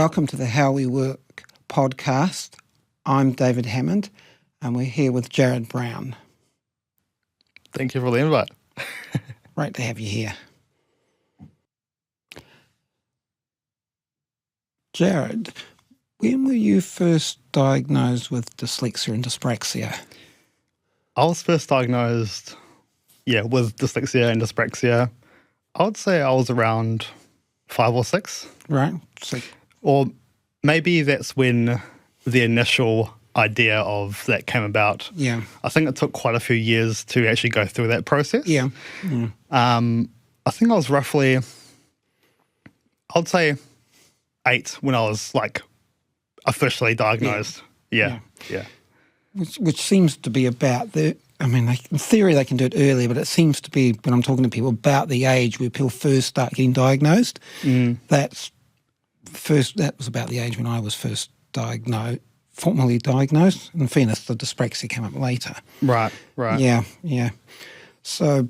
Welcome to the How We Work podcast. I'm David Hammond, and we're here with Jarad Brown. Thank you for the invite. Great to have you here. Jarad, when were you first diagnosed with dyslexia and dyspraxia? I was first diagnosed, with dyslexia and dyspraxia. I would say I was around 5 or 6. Right. Or maybe that's when the initial idea of that came about. Yeah. I think it took quite a few years to actually go through that process. Yeah. I think I was roughly, I'd say 8 when I was officially diagnosed. Yeah. Which seems to be about in theory they can do it earlier, but it seems to be, when I'm talking to people, about the age where people first start getting diagnosed. That was about the age when I was first formally diagnosed. In fairness, the dyspraxia came up later. Right. Yeah. So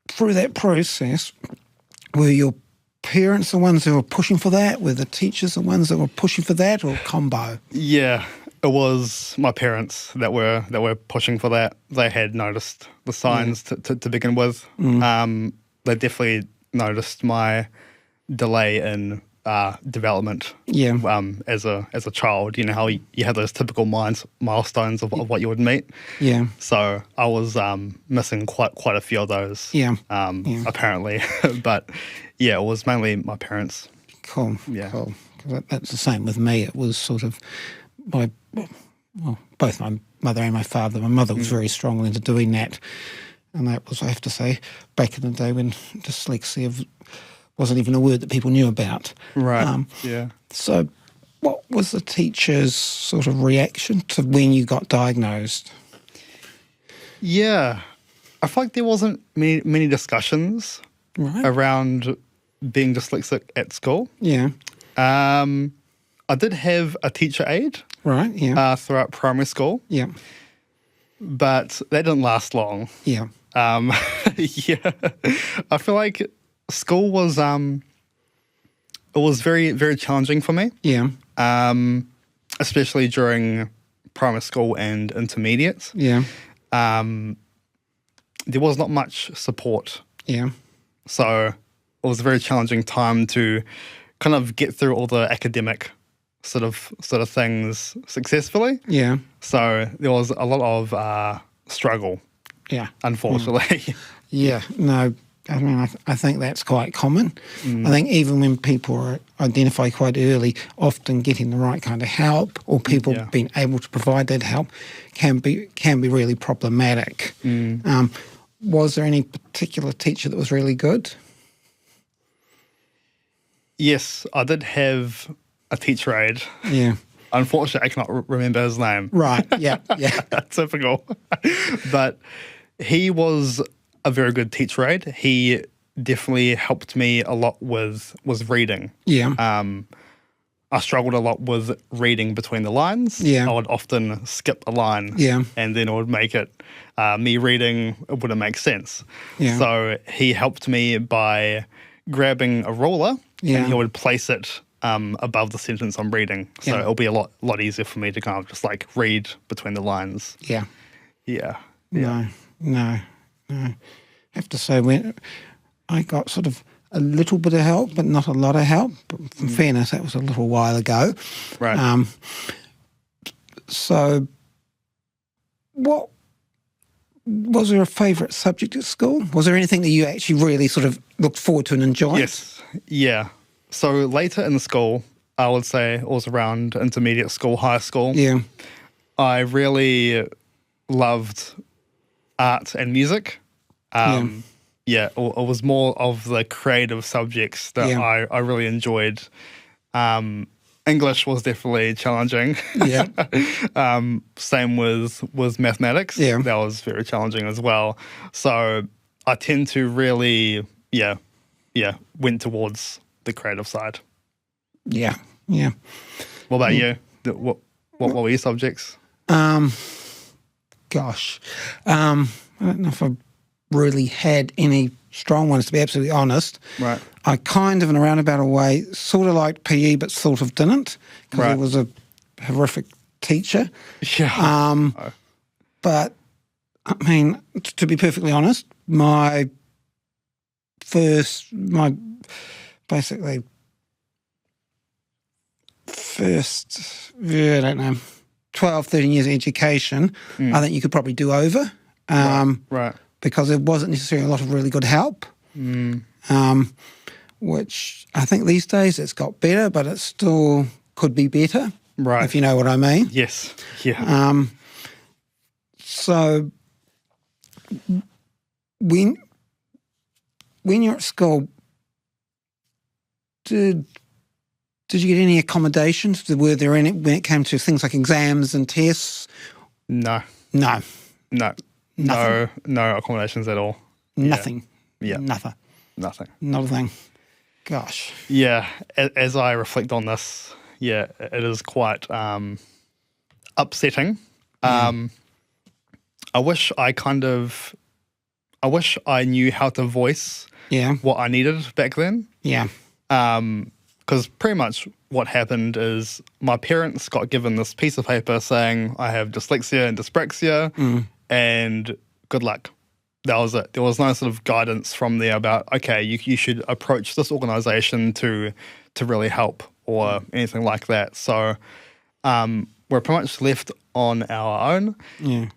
through that process, were your parents the ones who were pushing for that? Were the teachers the ones that were pushing for that, or combo? Yeah, it was my parents that were pushing for that. They had noticed the signs to begin with. They definitely noticed my delay in development. As a child, you know how you have those typical milestones of what you would meet. Yeah. So I was missing quite a few of those. Apparently, but it was mainly my parents. Cool. Yeah. Cool. That's the same with me. It was sort of both my mother and my father. My mother was very strongly into doing that, and that was, I have to say, back in the day when dyslexia wasn't even a word that people knew about. Right. So what was the teacher's sort of reaction to when you got diagnosed? Yeah. I feel like there wasn't many discussions around being dyslexic at school. Yeah. I did have a teacher aide throughout primary school. Yeah. But that didn't last long. Yeah. I feel like school was it was very, very challenging for me. Yeah. Especially during primary school and intermediate. Yeah. There was not much support. Yeah. So it was a very challenging time to kind of get through all the academic sort of things successfully. Yeah. So there was a lot of struggle. Yeah. Unfortunately. Yeah. No. I mean, I think that's quite common. I think even when people are identified quite early, often getting the right kind of help or people being able to provide that help can be really problematic. Was there any particular teacher that was really good? Yes, I did have a teacher aide. Yeah. Unfortunately, I cannot remember his name. Right, yeah. Typical. But he was a very good teacher aide. He definitely helped me a lot with reading. Yeah. I struggled a lot with reading between the lines. Yeah. I would often skip a line. Yeah. And then it would make it, me reading, it wouldn't make sense. Yeah. So he helped me by grabbing a ruler and he would place it above the sentence I'm reading. So it'll be a lot easier for me to kind of just read between the lines. Yeah. Yeah. No. I have to say, when I got sort of a little bit of help, but not a lot of help. But in fairness, that was a little while ago. Right. So, what was there a favourite subject at school? Was there anything that you actually really sort of looked forward to and enjoyed? Yes. Yeah. So later in school, I would say it was around intermediate school, high school. Yeah. I really loved art and music. It was more of the creative subjects that I really enjoyed. English was definitely challenging. Yeah. Same with mathematics. Yeah. That was very challenging as well. So I tend to really, went towards the creative side. Yeah. What about you? What were your subjects? Gosh, I don't know if I really had any strong ones, to be absolutely honest. Right. I kind of, in a roundabout way, sort of liked PE, but sort of didn't, because it was a horrific teacher. Yeah. But, I mean, to be perfectly honest, my first 12, 13 years of education, I think you could probably do over. Because there wasn't necessarily a lot of really good help. Which I think these days it's got better, but it still could be better, if you know what I mean. Yes, yeah. So when you're at school, did you get any accommodations? Were there any when it came to things like exams and tests? No. Nothing. No accommodations at all. Nothing. Yeah. Nothing. Not a thing. Gosh. Yeah. As I reflect on this, it is quite upsetting. I wish I knew how to voice what I needed back then. Yeah. Because pretty much what happened is my parents got given this piece of paper saying I have dyslexia and dyspraxia, and good luck. That was it. There was no sort of guidance from there about, okay, you should approach this organisation to really help or anything like that. So we're pretty much left on our own. Yeah.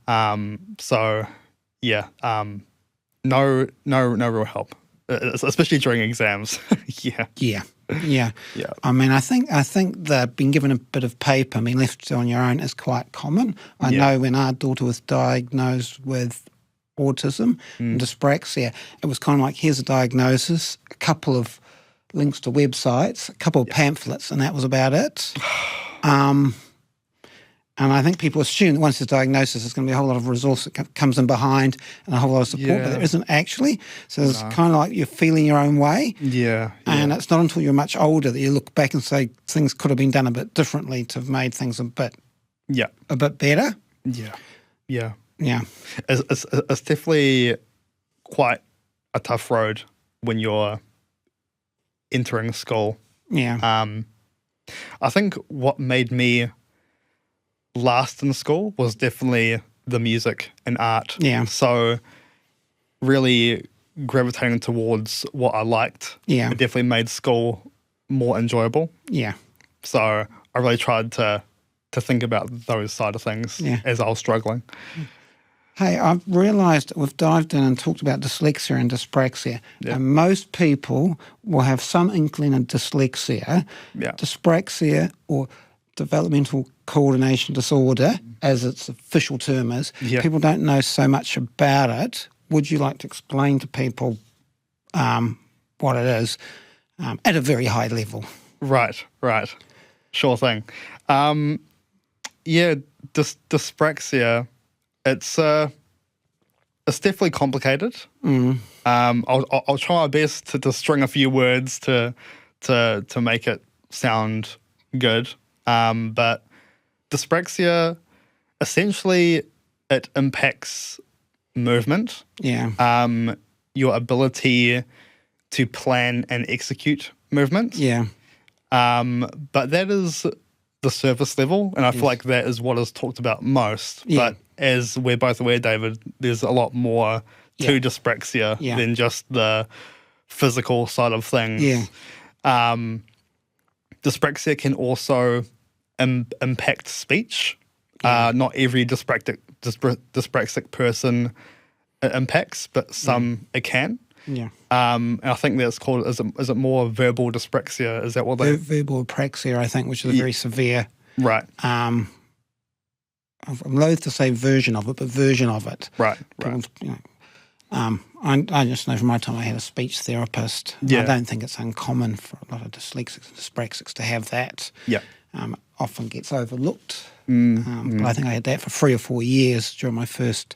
No real help, especially during exams. Yeah. I mean, I think that being given a bit of paper, left on your own is quite common. I know when our daughter was diagnosed with autism and dyspraxia, it was kind of like, here's a diagnosis, a couple of links to websites, a couple of pamphlets, and that was about it. And I think people assume that once there's diagnosis, there's going to be a whole lot of resource that comes in behind and a whole lot of support, but there isn't actually. So it's kind of like you're feeling your own way. And it's not until you're much older that you look back and say things could have been done a bit differently to have made things a bit better. Yeah. It's definitely quite a tough road when you're entering school. I think what made me last in school was definitely the music and art. So really gravitating towards what I liked. It definitely made school more enjoyable. So I really tried to think about those side of things as I was struggling. Hey, I've realised that we've dived in and talked about dyslexia and dyspraxia, and most people will have some inkling of dyslexia. Dyspraxia, or developmental coordination disorder, as its official term is, people don't know so much about it. Would you like to explain to people what it is at a very high level? Right. Sure thing. Dyspraxia, it's definitely complicated. I'll try my best to string a few words to make it sound good. But dyspraxia, essentially, it impacts movement. Your ability to plan and execute movement. But that is the surface level, and I feel like that is what is talked about most. But as we're both aware, David, there's a lot more to dyspraxia than just the physical side of things. Dyspraxia can also impact speech. Not every dyspraxic person it impacts, but some it can. And I think that's called, is it more verbal dyspraxia? Is that what they... Verbal apraxia, I think, which is a very severe... I'm loath to say version of it, but version of it. People, I just know from my time I had a speech therapist. I don't think it's uncommon for a lot of dyslexics and dyspraxics to have that. Often gets overlooked. But I think I had that for 3 or 4 years during my first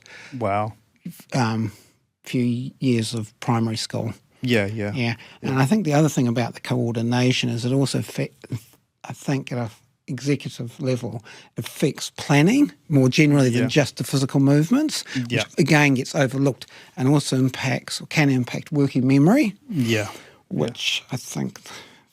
few years of primary school. And I think the other thing about the coordination is it also, I think at a executive level, affects planning more generally than just the physical movements, which again gets overlooked, and also impacts or can impact working memory. which I think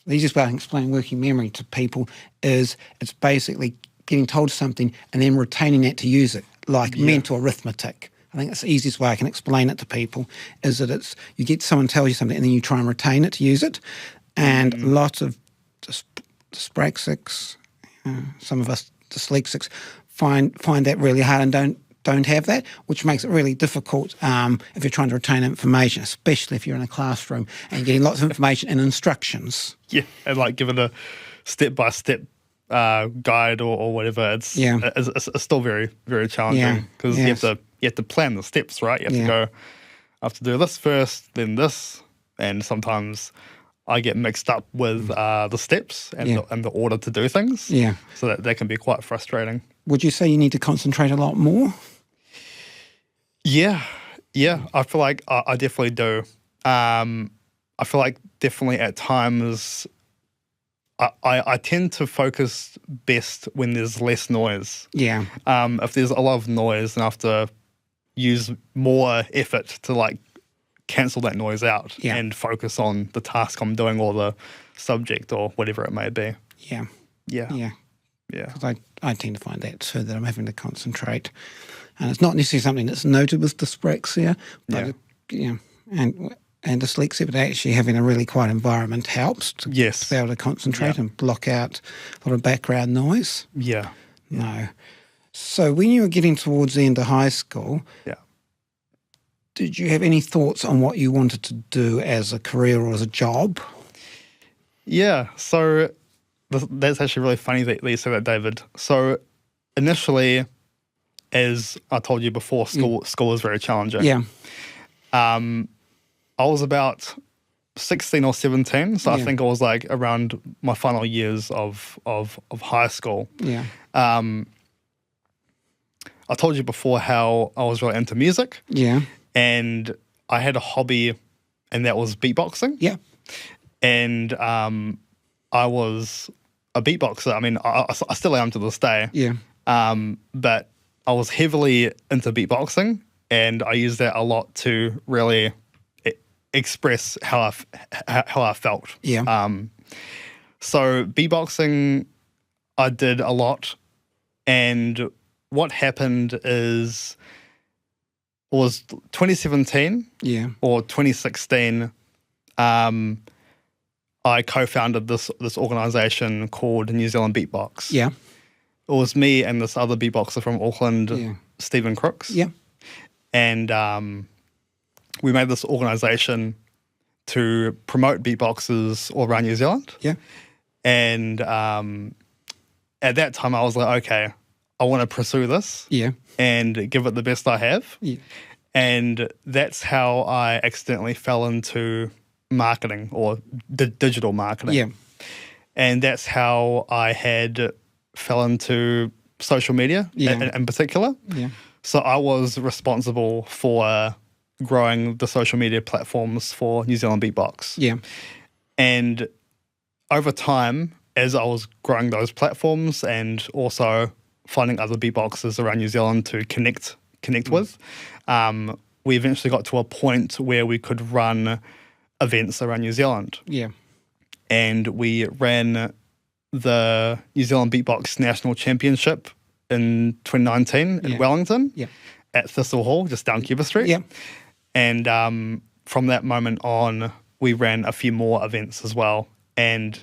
the easiest way I can explain working memory to people is it's basically getting told something and then retaining it to use it, like mental arithmetic. I think that's the easiest way I can explain it to people, is that it's you get someone tells you something and then you try and retain it to use it. And lots of dyspraxics, some of us dyslexics, find that really hard and don't have that, which makes it really difficult if you're trying to retain information, especially if you're in a classroom and getting lots of information and instructions. Yeah, and like given a step-by-step guide or whatever, it's still very, very challenging because you have to plan the steps, right? You have to go, I have to do this first, then this, and sometimes I get mixed up with the steps and the order to do things. Yeah. So that can be quite frustrating. Would you say you need to concentrate a lot more? Yeah. I feel like I definitely do. I feel like definitely at times I tend to focus best when there's less noise. Yeah. If there's a lot of noise, then I have to use more effort to like cancel that noise out and focus on the task I'm doing or the subject or whatever it may be. Yeah. Yeah. Because I tend to find that too, that I'm having to concentrate. And it's not necessarily something that's noted with dyspraxia, but and dyslexia, but actually having a really quiet environment helps to be able to concentrate and block out a lot of background noise. Yeah. No. So when you were getting towards the end of high school, did you have any thoughts on what you wanted to do as a career or as a job? Yeah, so that's actually really funny that you said that, David. So initially, as I told you before, school was very challenging. Yeah. I was about 16 or 17, so I think I was like around my final years of high school. Yeah. I told you before how I was really into music. Yeah. And I had a hobby, and that was beatboxing. Yeah. And I was a beatboxer. I mean, I still am to this day. Yeah. But I was heavily into beatboxing, and I used that a lot to really express how I felt. Yeah. So beatboxing, I did a lot, and what happened was 2017 or 2016, I co-founded this organisation called New Zealand Beatbox. Yeah. It was me and this other beatboxer from Auckland, Stephen Crooks. Yeah. And we made this organisation to promote beatboxers all around New Zealand. Yeah. And at that time I was like, okay, I want to pursue this and give it the best I have. Yeah. And that's how I accidentally fell into marketing or digital marketing. Yeah. And that's how I fell into social media in particular. Yeah. So I was responsible for growing the social media platforms for New Zealand Beatbox. Yeah. And over time, as I was growing those platforms and also finding other beatboxers around New Zealand to connect with, we eventually got to a point where we could run events around New Zealand. Yeah. And we ran the New Zealand Beatbox National Championship in 2019 in Wellington at Thistle Hall, just down Cuba Street. Yeah. And from that moment on, we ran a few more events as well. And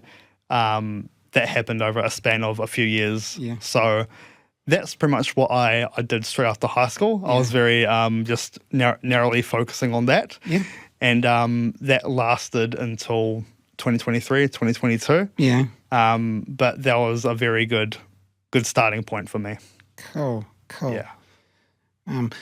that happened over a span of a few years. Yeah. So that's pretty much what I did straight after high school. I was very just narrowly focusing on that. Yeah. And that lasted until 2023, 2022. Yeah. But that was a very good starting point for me. Cool. Yeah.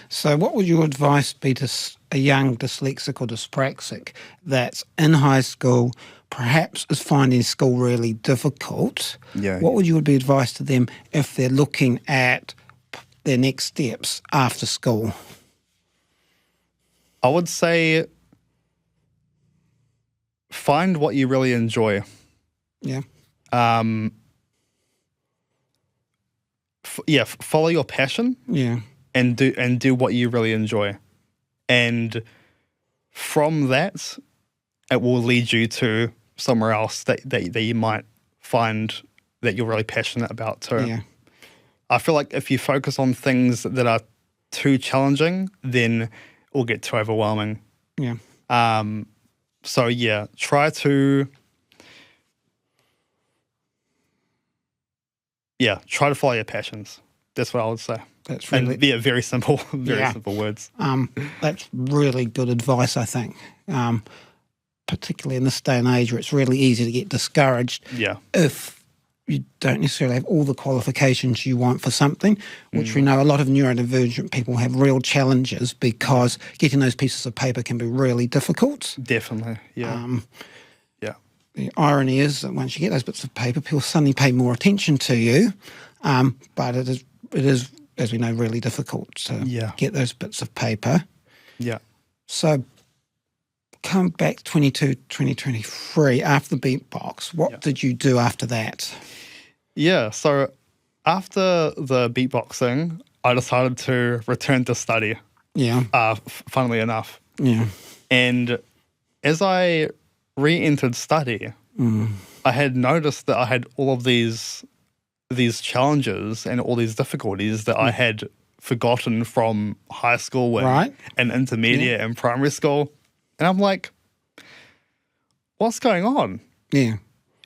So what would your advice be to a young dyslexic or dyspraxic that's in high school, perhaps is finding school really difficult? Yeah. What would your advice to them if they're looking at their next steps after school? I would say find what you really enjoy. Yeah. Follow your passion. Yeah. And do what you really enjoy. And from that, it will lead you to somewhere else that you might find that you're really passionate about too. Yeah. I feel like if you focus on things that are too challenging, then it will get too overwhelming. Yeah. So yeah, try to follow your passions. That's what I would say. That's really very simple, simple words. That's really good advice, I think. Particularly in this day and age where it's really easy to get discouraged. Yeah. If you don't necessarily have all the qualifications you want for something, which we know a lot of neurodivergent people have real challenges because getting those pieces of paper can be really difficult. Definitely, yeah. The irony is that once you get those bits of paper, people suddenly pay more attention to you, but it is, as we know, really difficult to get those bits of paper. Yeah. So come back 2023, after the beatbox, what did you do after that? Yeah, so after the beatboxing, I decided to return to study. Yeah. Funnily enough. Yeah. And as I re-entered study, I had noticed that I had all of these challenges and all these difficulties that I had forgotten from high school and intermediate and primary school. And I'm like, what's going on? Yeah.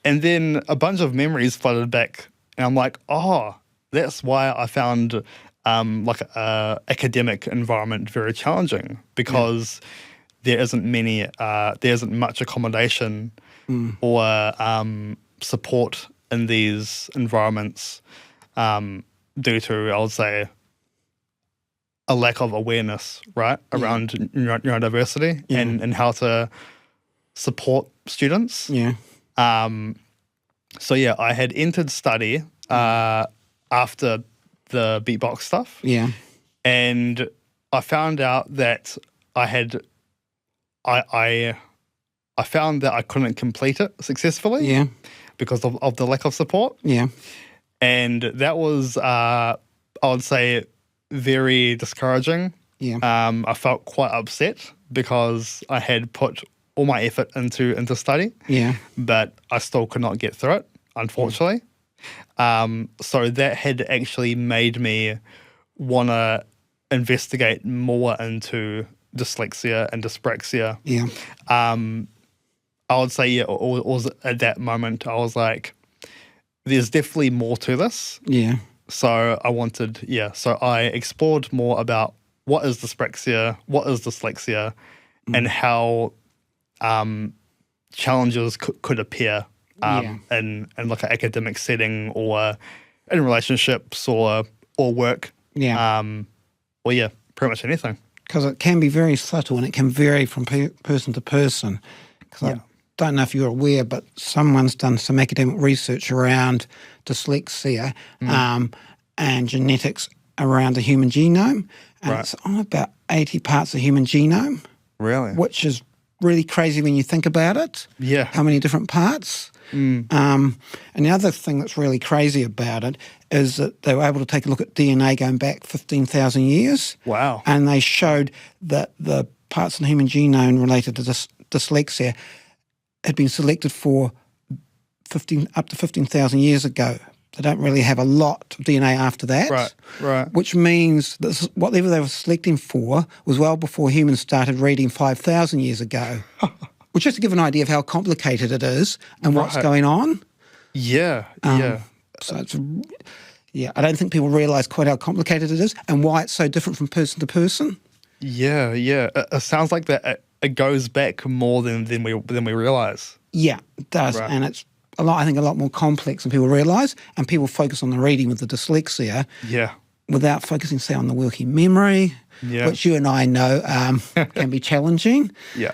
And then a bunch of memories flooded back. And I'm like, oh, that's why I found like a academic environment very challenging, because there isn't much accommodation or support in these environments due to, I would say, a lack of awareness, right, around neurodiversity and how to support students. Yeah. So yeah, I had entered study after the beatbox stuff. Yeah. And I found out that I found that I couldn't complete it successfully. Yeah. Because of the lack of support. Yeah. And that was, I would say, very discouraging. Yeah. I felt quite upset because I had put all my effort into study. Yeah. But I still could not get through it, unfortunately. So that had actually made me want to investigate more into dyslexia and dyspraxia. Yeah. I would say, yeah, at that moment, I was like, there's definitely more to this. Yeah. So I explored more about what is dyspraxia, what is dyslexia, and how challenges could appear in like an academic setting or in relationships or work. Yeah. Pretty much anything. Because it can be very subtle and it can vary from person to person. Because I don't know if you're aware, but someone's done some academic research around dyslexia and genetics around the human genome. And it's on about 80 parts of the human genome. Really? Which is really crazy when you think about it. Yeah. How many different parts. And the other thing that's really crazy about it is that they were able to take a look at DNA going back 15,000 years. Wow. And they showed that the parts of the human genome related to dyslexia had been selected for up to 15,000 years ago. They don't really have a lot of DNA after that. Right. Which means that whatever they were selecting for was well before humans started reading 5,000 years ago. Which just to give an idea of how complicated it is and what's going on. Yeah. So it's, I don't think people realise quite how complicated it is and why it's so different from person to person. Yeah. It sounds like that it goes back more than we realise. Yeah, it does. Right. And it's a lot more complex than people realise. And people focus on the reading with the dyslexia. Yeah. Without focusing, say, on the working memory, which you and I know can be challenging. Yeah.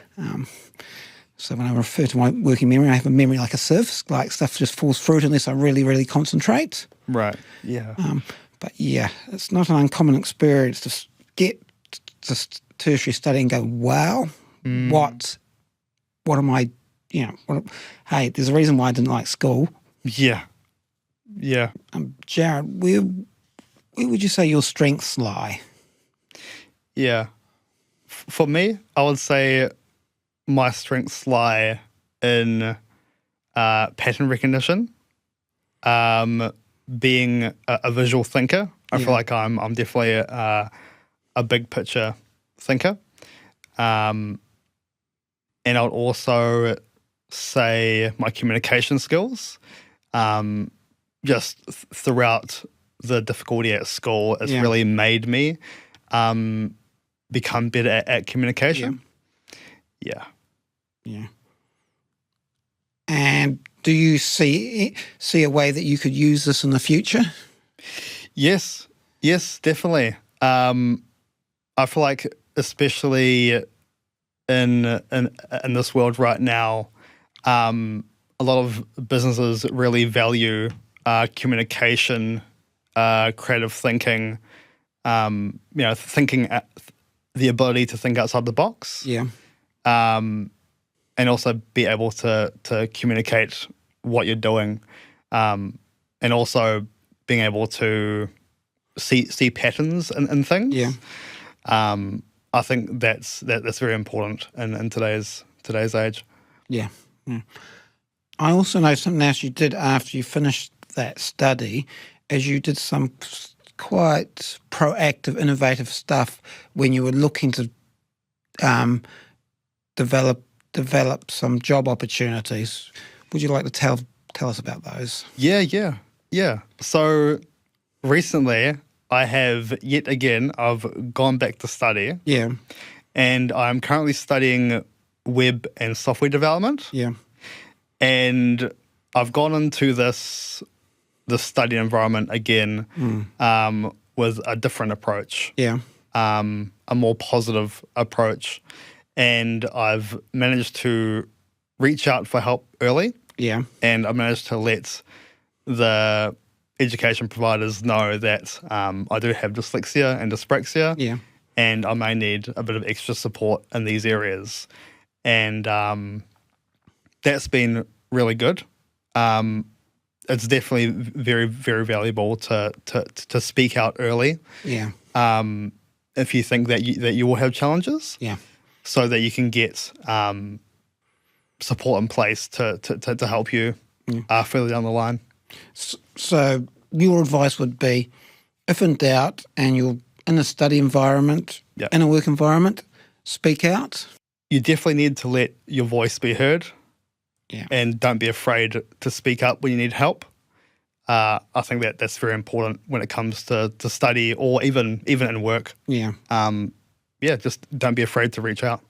So when I refer to my working memory, I have a memory like a sieve, like stuff just falls through it unless I really, really concentrate. Right, yeah. But it's not an uncommon experience to get to tertiary study and go, wow, what am I, hey, there's a reason why I didn't like school. Yeah. Jarad, where would you say your strengths lie? Yeah. For me, I would say my strengths lie in pattern recognition, being a visual thinker. I feel like I'm definitely a big picture thinker. And I would also say my communication skills, just throughout the difficulty at school, has really made me become better at communication. Yeah. And do you see a way that you could use this in the future? Yes, definitely. I feel like, especially in this world right now, a lot of businesses really value communication, creative thinking, thinking the ability to think outside the box. And also be able to communicate what you're doing, and also being able to see patterns in things. I think that's very important in today's age. I also know something else you did after you finished that study, is you did some quite proactive, innovative stuff when you were looking to develop some job opportunities. Would you like to tell us about those? Yeah. So recently, I have I've gone back to study. And I'm currently studying web and software development. And I've gone into this study environment again with a different approach. A more positive approach. And I've managed to reach out for help early. And I've managed to let the education providers know that I do have dyslexia and dyspraxia. And I may need a bit of extra support in these areas. And that's been really good. It's definitely very, very valuable to speak out early. If you think that you will have challenges. So that you can get support in place to help you further down the line. So your advice would be, if in doubt and you're in a study environment, in a work environment, speak out. You definitely need to let your voice be heard. And don't be afraid to speak up when you need help. I think that's very important when it comes to study or even in work. Just don't be afraid to reach out.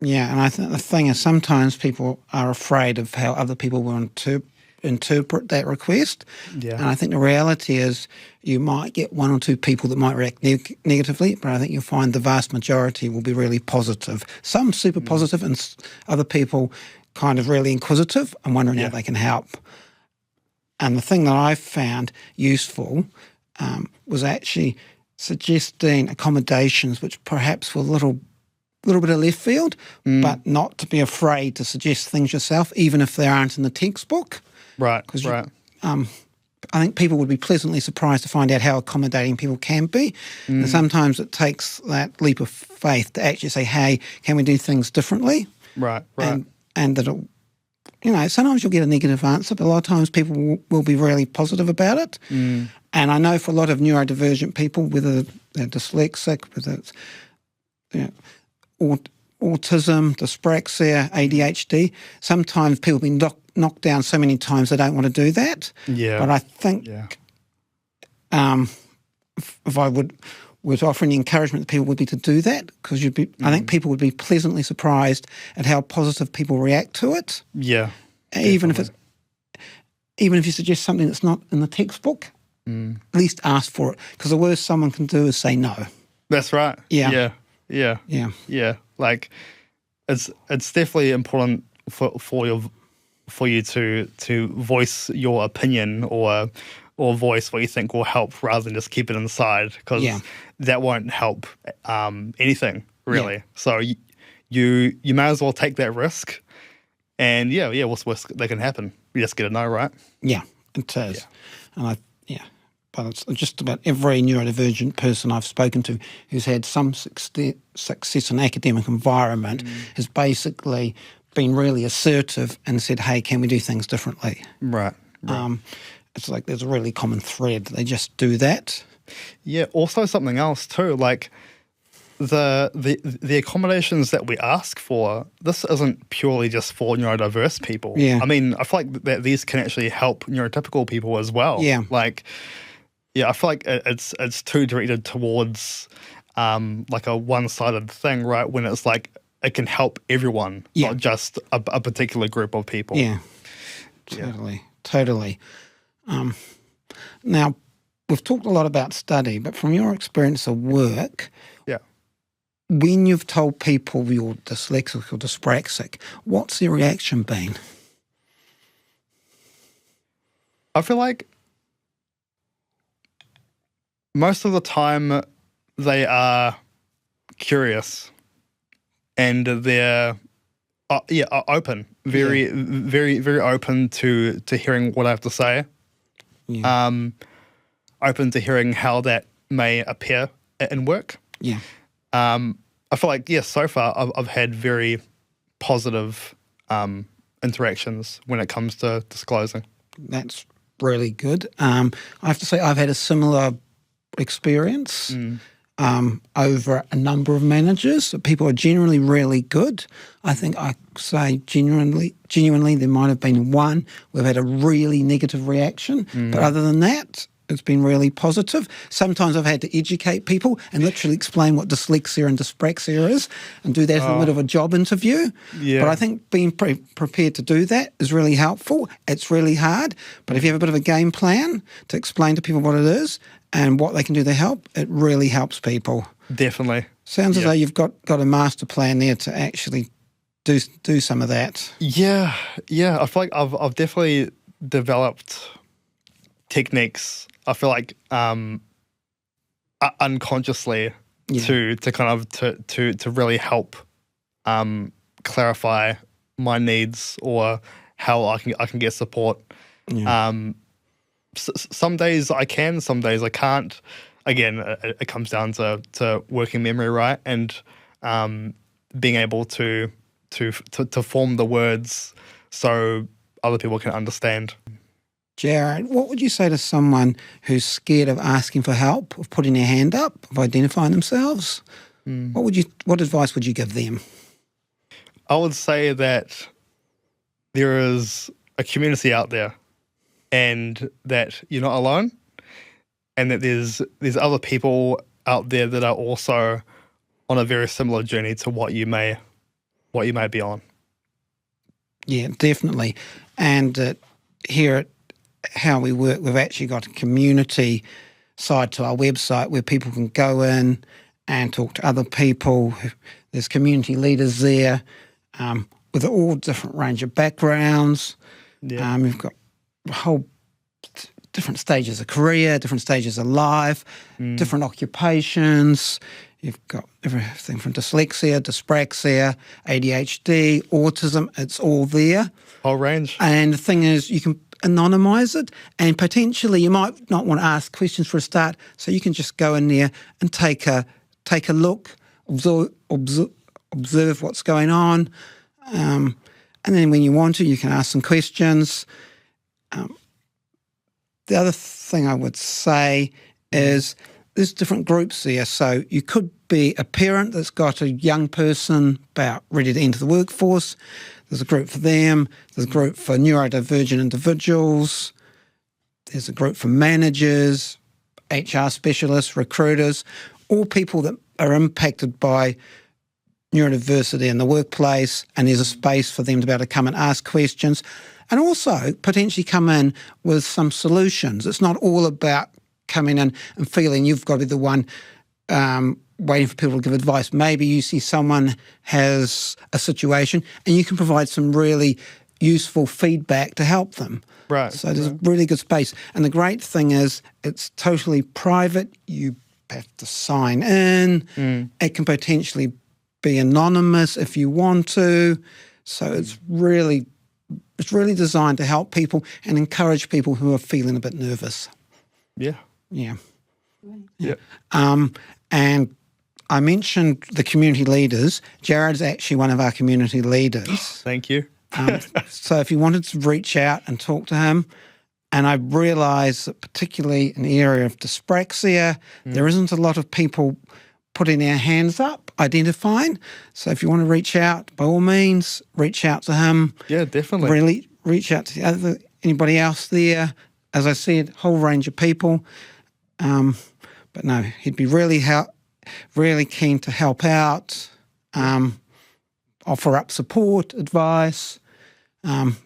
And I think the thing is, sometimes people are afraid of how other people will interpret that request. And I think the reality is you might get one or two people that might react negatively, but I think you'll find the vast majority will be really positive. Some super positive and other people kind of really inquisitive and wondering how they can help. And the thing that I found useful was actually suggesting accommodations which perhaps were a little bit of left field, but not to be afraid to suggest things yourself, even if they aren't in the textbook. Because I think people would be pleasantly surprised to find out how accommodating people can be. And sometimes it takes that leap of faith to actually say, hey, can we do things differently? And that sometimes you'll get a negative answer, but a lot of times people will be really positive about it. And I know for a lot of neurodivergent people, whether they're dyslexic, whether it's autism, dyspraxia, ADHD, sometimes people have been knocked down so many times they don't want to do that. But I think if I was offering the encouragement that people would be to do that, because I think people would be pleasantly surprised at how positive people react to it. Even if you suggest something that's not in the textbook, at least ask for it, because the worst someone can do is say no. That's right. Like it's definitely important for you to voice your opinion or voice what you think will help, rather than just keep it inside, because that won't help anything really. So you may as well take that risk, and what's worse that can happen? You just get a no, right? It is. And but it's just about every neurodivergent person I've spoken to who's had some success in academic environment has basically been really assertive and said, hey, can we do things differently? Right. It's like there's a really common thread. They just do that. Yeah, also something else too, like the accommodations that we ask for, this isn't purely just for neurodiverse people. Yeah. I mean, I feel like that these can actually help neurotypical people as well. Yeah. Like, yeah, I feel like it's too directed towards like a one-sided thing, right? When it's like it can help everyone, not just a particular group of people. Yeah, totally. Now, we've talked a lot about study, but from your experience of work, when you've told people you're dyslexic or dyspraxic, what's their reaction been? I feel like most of the time they are curious and they're open, very open to hearing what I have to say. Yeah. Open to hearing how that may appear in work. Yeah. I feel like, so far I've had very positive interactions when it comes to disclosing. That's really good. I have to say I've had a similar experience over a number of managers. People are generally really good. I think I say genuinely there might have been one where we've had a really negative reaction, but other than that, it's been really positive. Sometimes I've had to educate people and literally explain what dyslexia and dyspraxia is and do that in a bit of a job interview. Yeah. But I think being prepared to do that is really helpful. It's really hard, but if you have a bit of a game plan to explain to people what it is and what they can do to help, it really helps people. Definitely. Sounds as though you've got a master plan there to actually do some of that. Yeah. I feel like I've definitely developed techniques, I feel like unconsciously to kind of to really help clarify my needs or how I can get support. Yeah. Some days I can, some days I can't. Again, it comes down to working memory, right? And being able to form the words so other people can understand. Jarad, what would you say to someone who's scared of asking for help, of putting their hand up, of identifying themselves? What advice would you give them? I would say that there is a community out there and that you're not alone and that there's other people out there that are also on a very similar journey to what you may be on. Yeah, definitely. And here at How We Work, we've actually got a community side to our website where people can go in and talk to other people. There's community leaders there with all different range of backgrounds. Yeah. We've got a whole different stages of career, different stages of life, different occupations. You've got everything from dyslexia, dyspraxia, ADHD, autism. It's all there. Whole range. And the thing is, you can anonymise it, and potentially you might not want to ask questions for a start, so you can just go in there and take a look, observe what's going on, and then when you want to, you can ask some questions. The other thing I would say is there's different groups there. So you could be a parent that's got a young person about ready to enter the workforce. There's a group for them. There's a group for neurodivergent individuals. There's a group for managers, HR specialists, recruiters, all people that are impacted by neurodiversity in the workplace, and there's a space for them to be able to come and ask questions and also potentially come in with some solutions. It's not all about coming in and feeling you've got to be the one waiting for people to give advice. Maybe you see someone has a situation and you can provide some really useful feedback to help them. Right. So there's a really good space. And the great thing is it's totally private. You have to sign in. It can potentially be anonymous if you want to. So it's really designed to help people and encourage people who are feeling a bit nervous. Yeah. Yeah. Yeah. And I mentioned the community leaders. Jarad's actually one of our community leaders. Thank you. So if you wanted to reach out and talk to him, and I realise that particularly in the area of dyspraxia, there isn't a lot of people putting their hands up, identifying. So if you want to reach out, by all means, reach out to him. Yeah, definitely. Really reach out to anybody else there. As I said, whole range of people. But no, he'd be really keen to help out, offer up support, advice.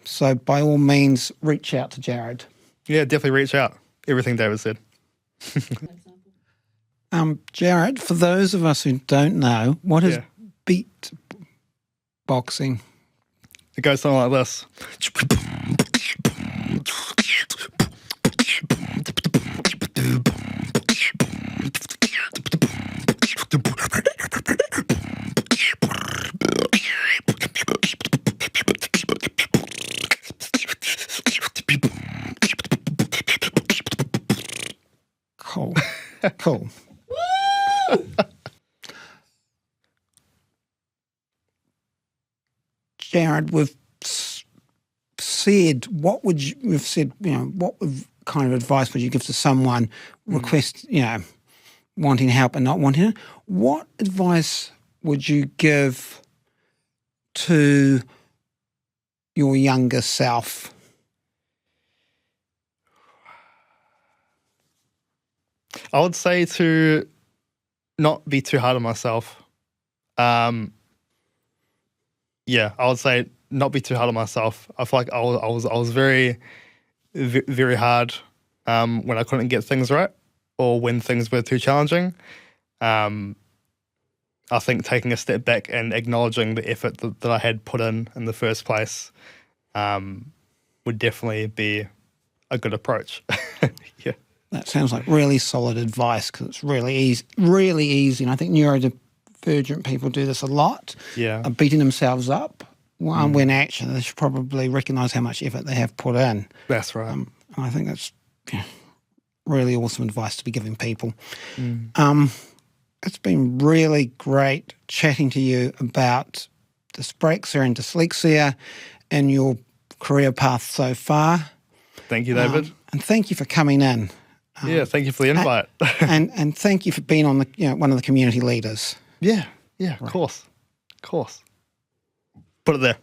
So by all means, reach out to Jarad. Yeah, definitely reach out. Everything David said. Jarad, for those of us who don't know, what is beat boxing? It goes something like this. Cool. Jarad, we've said, what kind of advice would you give to someone wanting help and not wanting it? What advice would you give to your younger self? I would say to not be too hard on myself. I would say not be too hard on myself. I feel like I was very, very hard when I couldn't get things right or when things were too challenging. I think taking a step back and acknowledging the effort that I had put in the first place would definitely be a good approach. Yeah. That sounds like really solid advice because it's really easy. And I think neurodivergent people do this a lot. Yeah. Beating themselves up when actually they should probably recognise how much effort they have put in. That's right. And I think that's really awesome advice to be giving people. It's been really great chatting to you about dyspraxia and dyslexia and your career path so far. Thank you, David. And thank you for coming in. Thank you for the invite. and thank you for being on one of the community leaders. Yeah, of course. Put it there.